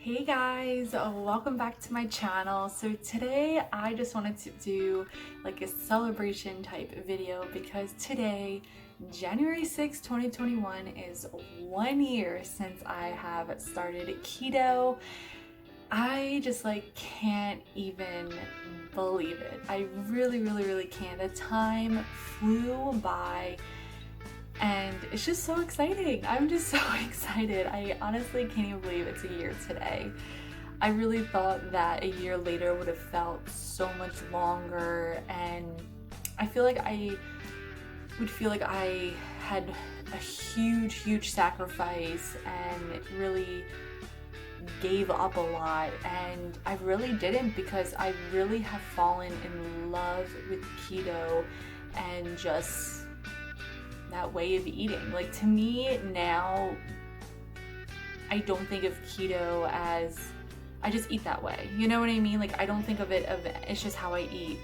Hey guys, welcome back to my channel. So today I just wanted to do like a celebration type video because today, January 6, 2021 is 1 year since I have started keto. I just can't even believe it. I really can't. The time flew by and it's just so exciting. I'm just so excited. I honestly can't even believe it's a year today. I really thought that a year later would have felt so much longer, and I feel like I would feel like I had a huge sacrifice and really gave up a lot, and I really didn't, because I really have fallen in love with keto and just that way of eating. Like, to me now, I don't think of keto as I just eat that way. You know what I mean? Like, I don't think of it's just how I eat.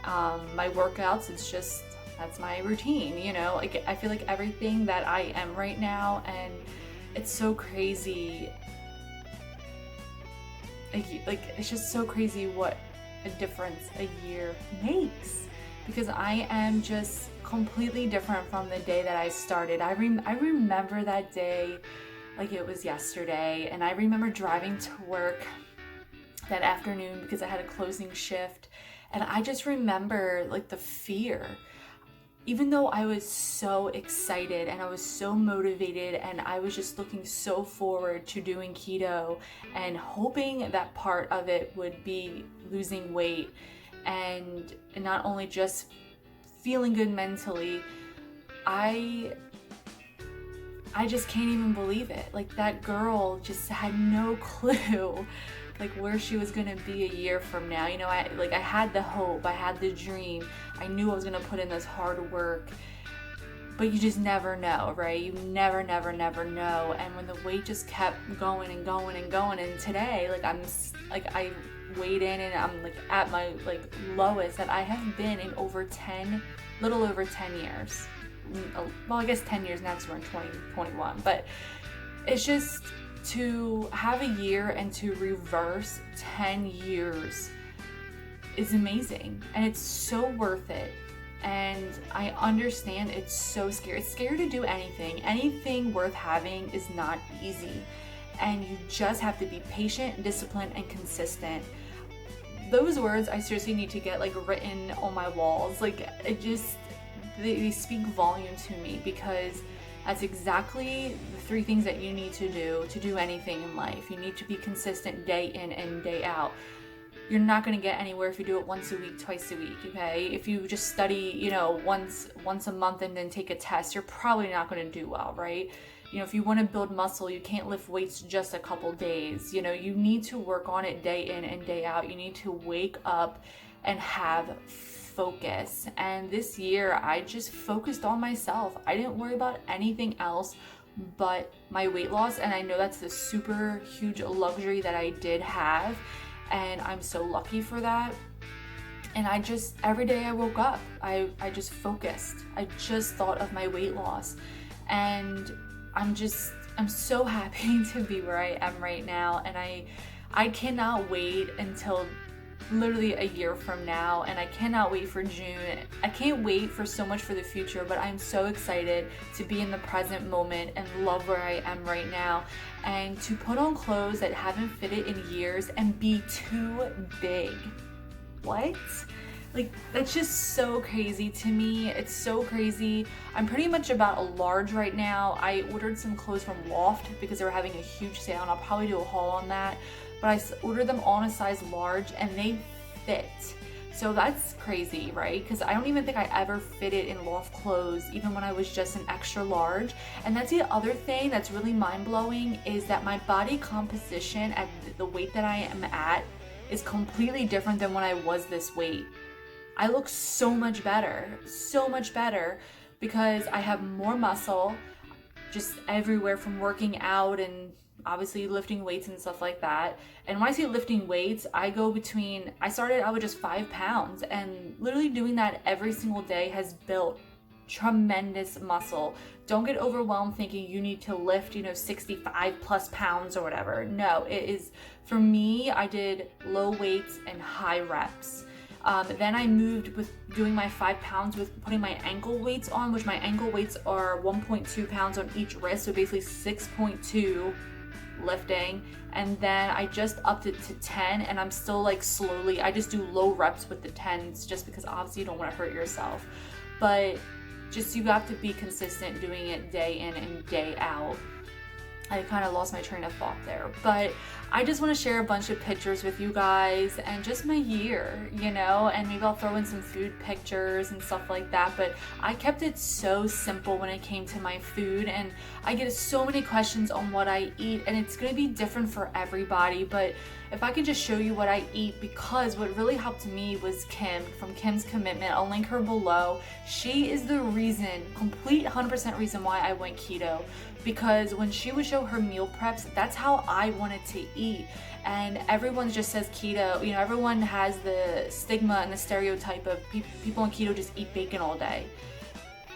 My workouts, that's my routine, you know? Like, I feel like everything that I am right now, and it's so crazy. Like it's just so crazy what a difference a year makes, because I am just completely different from the day that I started. I remember that day like it was yesterday, and I remember driving to work that afternoon because I had a closing shift, and I just remember like the fear. Even though I was so excited and I was so motivated and I was just looking so forward to doing keto and hoping that part of it would be losing weight and not only just feeling good mentally, I just can't even believe it. Like, that girl just had no clue like where she was gonna be a year from now. You know, I had the hope, I had the dream, I knew I was gonna put in this hard work, but you just never know, right? You never know. And when the weight just kept going and going and going, and today, I weighed in and I'm like at my lowest that I have been in little over 10 years. Well, I guess 10 years now because we're in 2021, but it's just to have a year and to reverse 10 years is amazing, and it's so worth it. And I understand it's so scary. It's scary to do anything. Anything worth having is not easy, and you just have to be patient, disciplined, and consistent. Those words I seriously need to get written on my walls. They speak volume to me, because that's exactly the 3 things that you need to do anything in life. You need to be consistent day in and day out. You're not going to get anywhere if you do it once a week, twice a week, okay? If you just study, once a month and then take a test, you're probably not going to do well, right? If you want to build muscle, you can't lift weights just a couple days. You need to work on it day in and day out. You need to wake up and have focus. And this year I just focused on myself. I didn't worry about anything else but my weight loss, and I know that's the super huge luxury that I did have, and I'm so lucky for that. And every day I woke up, I just focused. I just thought of my weight loss, and I'm so happy to be where I am right now. And I cannot wait until literally a year from now, and I cannot wait for June. I can't wait for so much for the future, but I'm so excited to be in the present moment and love where I am right now, and to put on clothes that haven't fitted in years and be too big. What? That's just so crazy to me. It's so crazy. I'm pretty much about a large right now. I ordered some clothes from Loft because they were having a huge sale, and I'll probably do a haul on that. But I ordered them all in a size large, and they fit. So that's crazy, right? Because I don't even think I ever fitted in Loft clothes, even when I was just an extra large. And that's the other thing that's really mind-blowing, is that my body composition at the weight that I am at is completely different than when I was this weight. I look so much better, because I have more muscle just everywhere from working out and obviously lifting weights and stuff like that. And when I say lifting weights, I started out with just 5 pounds, and literally doing that every single day has built tremendous muscle. Don't get overwhelmed thinking you need to lift, 65 plus pounds or whatever. No, it is, for me, I did low weights and high reps. Then I moved with doing my 5 pounds with putting my ankle weights on, which my ankle weights are 1.2 pounds on each wrist, so basically 6.2 lifting. And then I just upped it to 10, and I'm still like slowly, I just do low reps with the 10s just because obviously you don't want to hurt yourself. But just, you have to be consistent doing it day in and day out. I kind of lost my train of thought there, but I just want to share a bunch of pictures with you guys and just my year, and maybe I'll throw in some food pictures and stuff like that. But I kept it so simple when it came to my food, and I get so many questions on what I eat, and it's going to be different for everybody. But if I could just show you what I eat, because what really helped me was Kim from Kim's Commitment. I'll link her below. She is the reason, complete 100% reason why I went keto. Because when she would show her meal preps, that's how I wanted to eat. And everyone just says keto, everyone has the stigma and the stereotype of people on keto just eat bacon all day.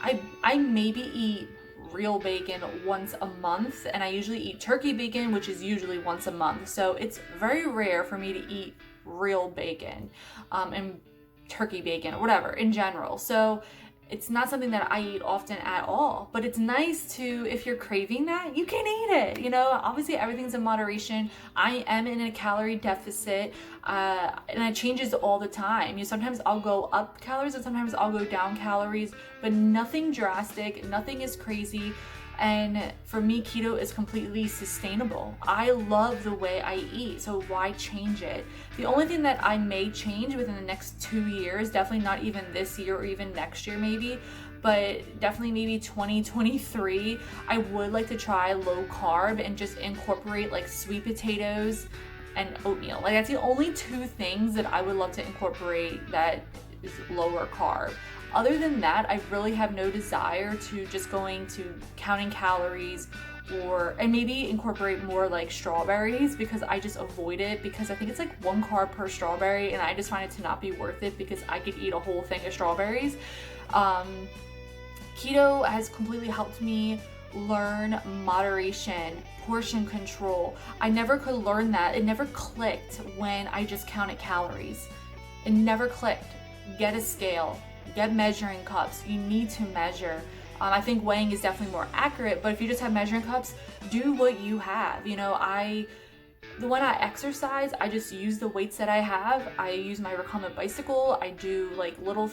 I maybe eat real bacon once a month, and I usually eat turkey bacon, which is usually once a month. So it's very rare for me to eat real bacon and turkey bacon or whatever in general. So it's not something that I eat often at all, but it's nice to, if you're craving that, you can eat it. Obviously everything's in moderation. I am in a calorie deficit, and it changes all the time. Sometimes I'll go up calories and sometimes I'll go down calories, but nothing drastic, nothing is crazy. And for me, keto is completely sustainable. I love the way I eat, so why change it? The only thing that I may change within the next 2 years, definitely not even this year or even next year maybe, but definitely maybe 2023, I would like to try low carb and just incorporate like sweet potatoes and oatmeal. Like, that's the only 2 things that I would love to incorporate that is lower carb. Other than that, I really have no desire to just going to counting calories and maybe incorporate more like strawberries, because I just avoid it because I think it's like 1 carb per strawberry, and I just find it to not be worth it because I could eat a whole thing of strawberries. Keto has completely helped me learn moderation, portion control. I never could learn that. It never clicked when I just counted calories. It never clicked. Get a scale. Get measuring cups. You need to measure. I think weighing is definitely more accurate, but if you just have measuring cups, do what you have. When I exercise, I just use the weights that I have. I use my recumbent bicycle. I do little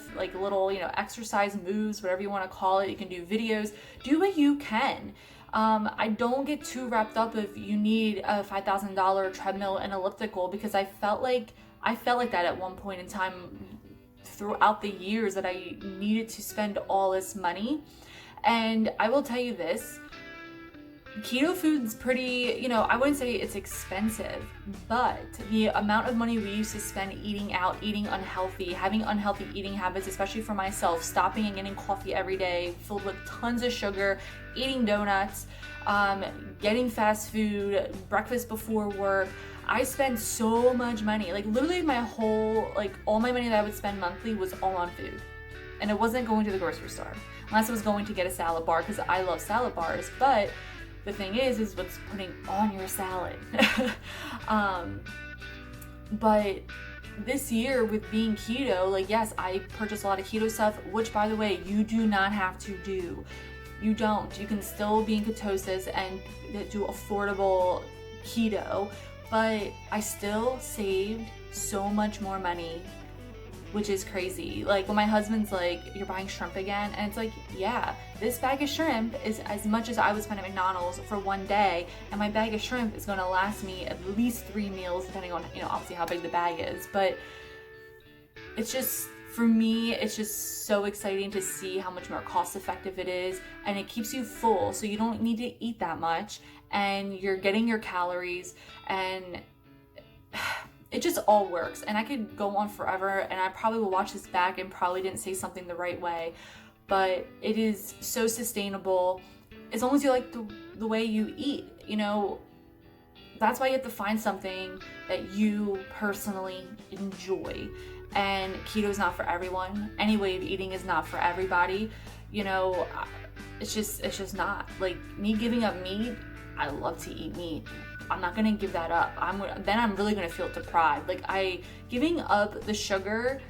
exercise moves, whatever you want to call it. You can do videos. Do what you can. I don't get too wrapped up if you need a $5,000 treadmill and elliptical, because I felt like that at one point in time throughout the years, that I needed to spend all this money. And I will tell you this, keto food's pretty, I wouldn't say it's expensive, but the amount of money we used to spend eating out, eating unhealthy, having unhealthy eating habits, especially for myself, stopping and getting coffee every day filled with tons of sugar, eating donuts, getting fast food, breakfast before work. I spent so much money, literally all my money that I would spend monthly was all on food. And it wasn't going to the grocery store, unless it was going to get a salad bar, because I love salad bars. But the thing is what's putting on your salad. But this year with being keto, yes, I purchased a lot of keto stuff, which, by the way, you do not have to do. You don't. You can still be in ketosis and do affordable keto. But I still saved so much more money, which is crazy. When my husband's like, you're buying shrimp again? And it's like, yeah, this bag of shrimp is as much as I would spend at McDonald's for one day. And my bag of shrimp is gonna last me at least 3 meals, depending on, obviously how big the bag is. But it's just, for me, it's just so exciting to see how much more cost effective it is. And it keeps you full, so you don't need to eat that much. And you're getting your calories, and it just all works. And I could go on forever, and I probably will watch this back and probably didn't say something the right way, but it is so sustainable as long as you like the way you eat. That's why you have to find something that you personally enjoy. And keto is not for everyone. Any way of eating is not for everybody. It's just not. Like, me giving up meat, I love to eat meat. I'm not gonna give that up. Then I'm really gonna feel deprived. Like, giving up the sugar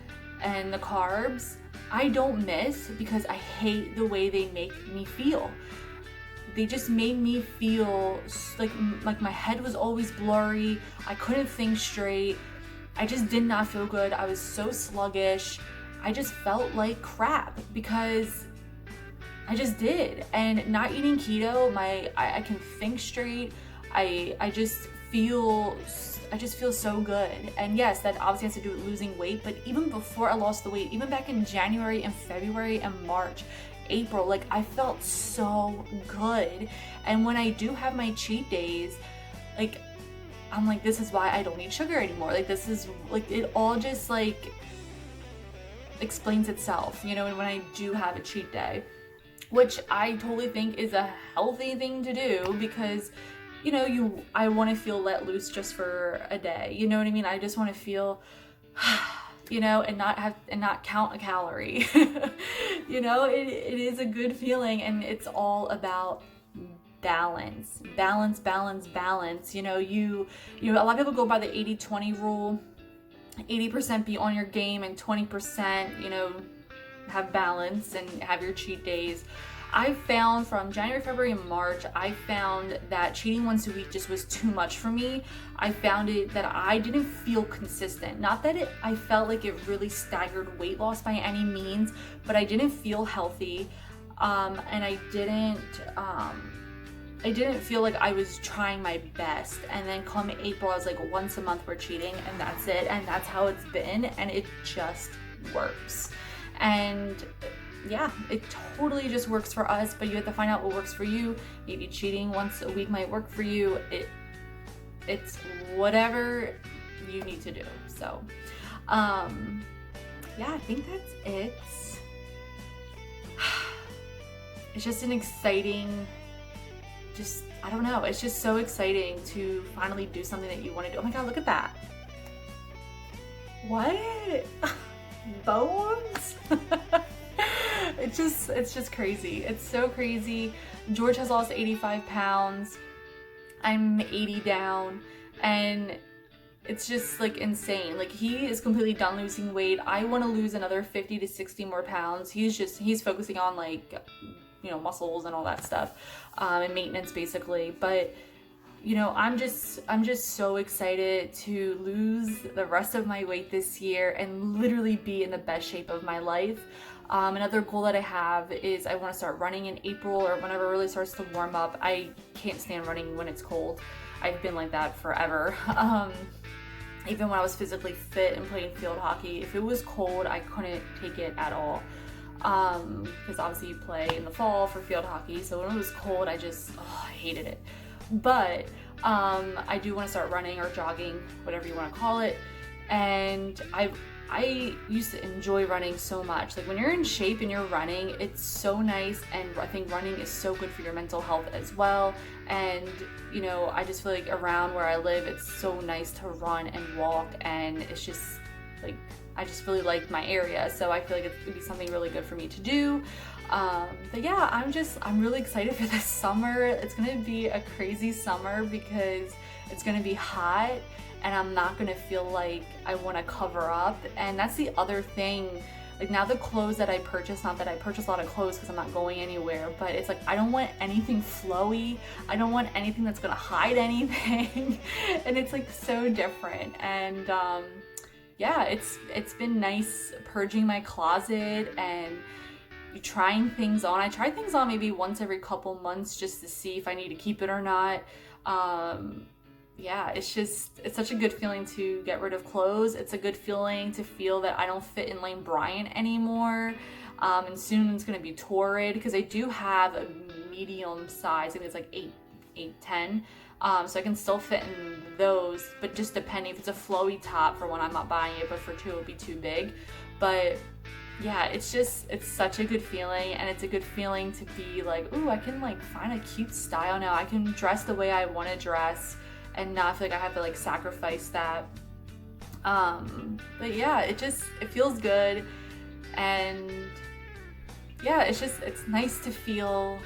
and the carbs, I don't miss, because I hate the way they make me feel. They just made me feel like my head was always blurry. I couldn't think straight. I just did not feel good. I was so sluggish. I just felt like crap because I just did. And not eating keto, I can think straight. I just feel so good. And yes, that obviously has to do with losing weight, but even before I lost the weight, even back in January and February and March, April, like, I felt so good. And when I do have my cheat days, like, I'm like, this is why I don't eat sugar anymore. Like, this is like, it all just like explains itself, when I do have a cheat day, which I totally think is a healthy thing to do, because I want to feel let loose just for a day. You know what I mean? I just want to feel and not count a calorie. It is a good feeling, and it's all about balance. A lot of people go by the 80-20 rule. 80% be on your game and 20%, have balance and have your cheat days. I found from January, February, and March, I found that cheating once a week just was too much for me. I found that I didn't feel consistent. Not that I felt like it really staggered weight loss by any means, but I didn't feel healthy. And I didn't feel like I was trying my best. And then come April, I was like, once a month we're cheating, and that's it. And that's how it's been, and it just works. And yeah, it totally just works for us, but you have to find out what works for you. Maybe cheating once a week might work for you. It's whatever you need to do. So, yeah, I think that's it. It's just an exciting, I don't know. It's just so exciting to finally do something that you want to do. Oh my God, look at that. What? Bones? It's just crazy. It's so crazy. George has lost 85 pounds. I'm 80 down, and it's just like insane. Like, he is completely done losing weight. I want to lose another 50 to 60 more pounds. He's focusing on muscles and all that stuff, and maintenance basically. But I'm just so excited to lose the rest of my weight this year and literally be in the best shape of my life. Another goal that I have is I want to start running in April, or whenever it really starts to warm up. I can't stand running when it's cold. I've been like that forever. Even when I was physically fit and playing field hockey, if it was cold, I couldn't take it at all. Because obviously you play in the fall for field hockey, so when it was cold, I hated it. But I do want to start running or jogging, whatever you want to call it. And I used to enjoy running so much. Like, when you're in shape and you're running, it's so nice, and I think running is so good for your mental health as well. And I just feel like around where I live, it's so nice to run and walk, and it's just like, I just really like my area, so I feel like it would be something really good for me to do. But yeah, I'm really excited for this summer. It's gonna be a crazy summer because it's gonna be hot, and I'm not gonna feel like I want to cover up. And that's the other thing. Like, now the clothes that I purchase, not that I purchase a lot of clothes because I'm not going anywhere, but it's like, I don't want anything flowy. I don't want anything that's gonna hide anything. And it's like so different. And yeah, it's been nice purging my closet and trying things on. I try things on maybe once every couple months just to see if I need to keep it or not. Yeah, it's such a good feeling to get rid of clothes. It's a good feeling to feel that I don't fit in Lane Bryant anymore. And soon it's going to be Torrid, because I do have a medium size. I think it's like 8'10". So I can still fit in those, but just depending if it's a flowy top for one, I'm not buying it, but for two, it would be too big. But yeah, it's such a good feeling, and it's a good feeling to be like, ooh, I can like find a cute style now. I can dress the way I want to dress and not feel like I have to like sacrifice that. But yeah, it feels good. And yeah, it's nice to feel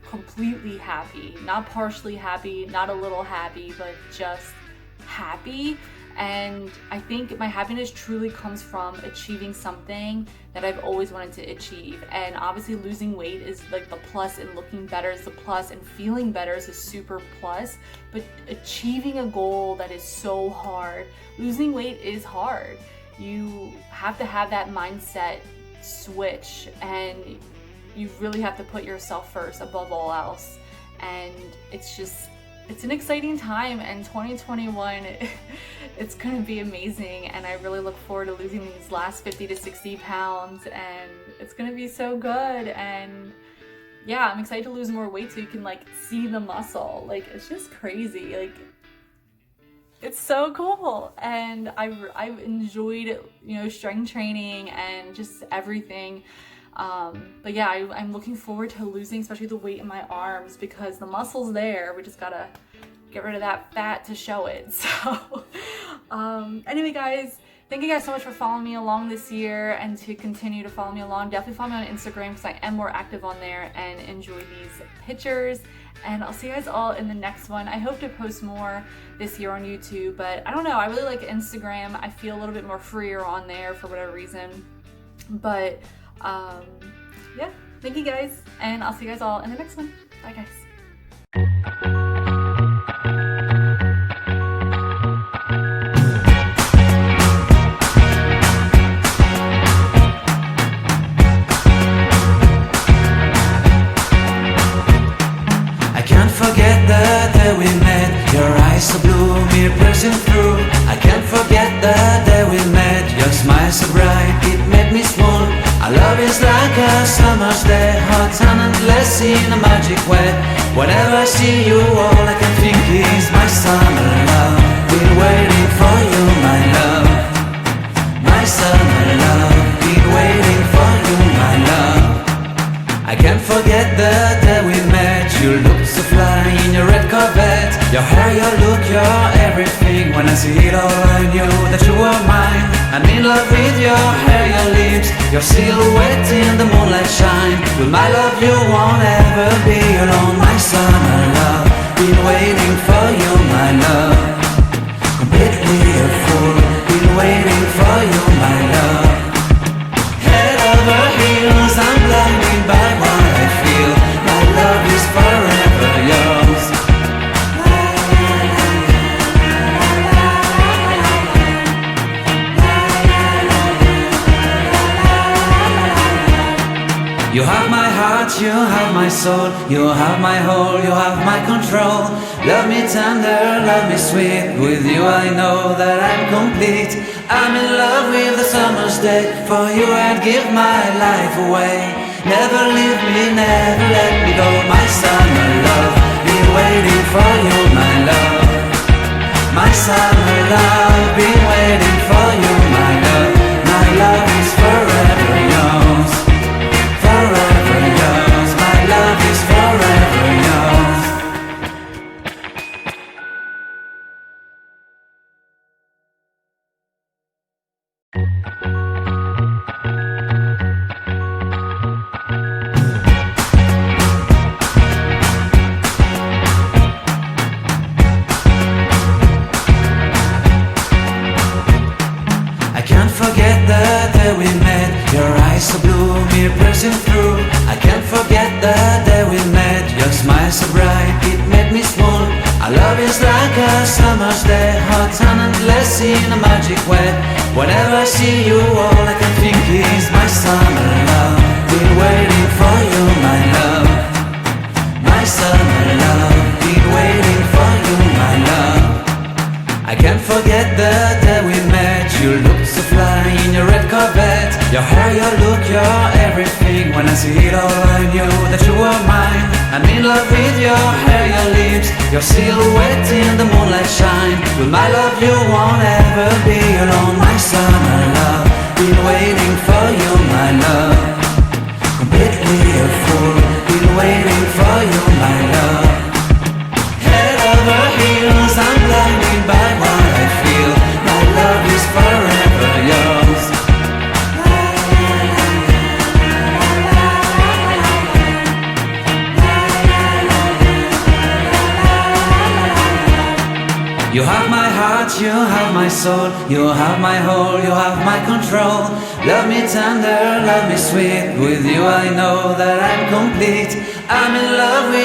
completely happy, not partially happy, not a little happy, but just happy. And I think my happiness truly comes from achieving something that I've always wanted to achieve. And obviously losing weight is like the plus, and looking better is the plus, and feeling better is a super plus. But achieving a goal that is so hard, losing weight is hard. You have to have that mindset switch, and you really have to put yourself first above all else. And it's an exciting time, and 2021, it's gonna be amazing, and I really look forward to losing these last 50 to 60 pounds, and it's gonna be so good. And yeah, I'm excited to lose more weight so you can like see the muscle. Like, it's just crazy. Like, it's so cool. And I've enjoyed, strength training and just everything. But yeah, I'm looking forward to losing especially the weight in my arms, because the muscle's there. We just gotta get rid of that fat to show it. So anyway, guys, thank you guys so much for following me along this year, and to continue to follow me along. Definitely follow me on Instagram, because I am more active on there and enjoy these pictures. And I'll see you guys all in the next one. I hope to post more this year on YouTube, but I don't know, I really like Instagram. I feel a little bit more freer on there for whatever reason. But yeah, thank you guys, and I'll see you guys all in the next one. Bye, guys. I can't forget the day we met. Your eyes so blue, me piercing through. I can't forget the day we met. Your smile so bright, it made me swoon. Our love is like a summer's day, hot and endless in a magic way. Whenever I see you, all I can think is my summer love. Been waiting for you, my love. My summer love. Been waiting for you, my love. I can't forget the day we met. You looked so fly in your red Corvette. Your hair, your look, your everything. When I see it all, I knew that you were mine. I'm in love with your hair, your lips, your silhouette in the moonlight shine. With my love you won't ever be alone. My summer love, been waiting for you, my love. Completely a fool, been waiting for you, my love. Head over heels, I'm blinded by what I feel. My love is forever yours. You have my heart, you have my soul, you have my whole, you have my control. Love me tender, love me sweet. With you I know that I'm complete. I'm in love with the summer's day. For you I'd give my life away. Never leave me, never let me go. My summer love, been waiting for you, my love. My summer love, been waiting for you, my love. My love is forever yours. Forever yours, my love is forever yours. I can't forget the day we met. Your eyes so blue, me piercing through. I can't forget the day we met. Your smile so bright, it made me swoon. Our love is like a summer's day, hot and endless in a magic way. Whenever I see you, all I can think is my summer love. Been waiting for you, my love. My summer love. Been waiting for you, my love. I can't forget the day we met. You looked so fly in your red Corvette. Your hair, your look, your everything. When I see it all, I knew that you were mine. I'm in love with your hair, your lips, your silhouette in the moonlight shine. With my love you won't ever be alone. My summer love, been waiting for you, my love. Completely a fool, been waiting for you, my love. Head over heels, I'm blinded by what I feel. My love is forever yours. you have my soul, you have my whole, you have my control. Love me tender, love me sweet, with you I know that I'm complete. I'm in love with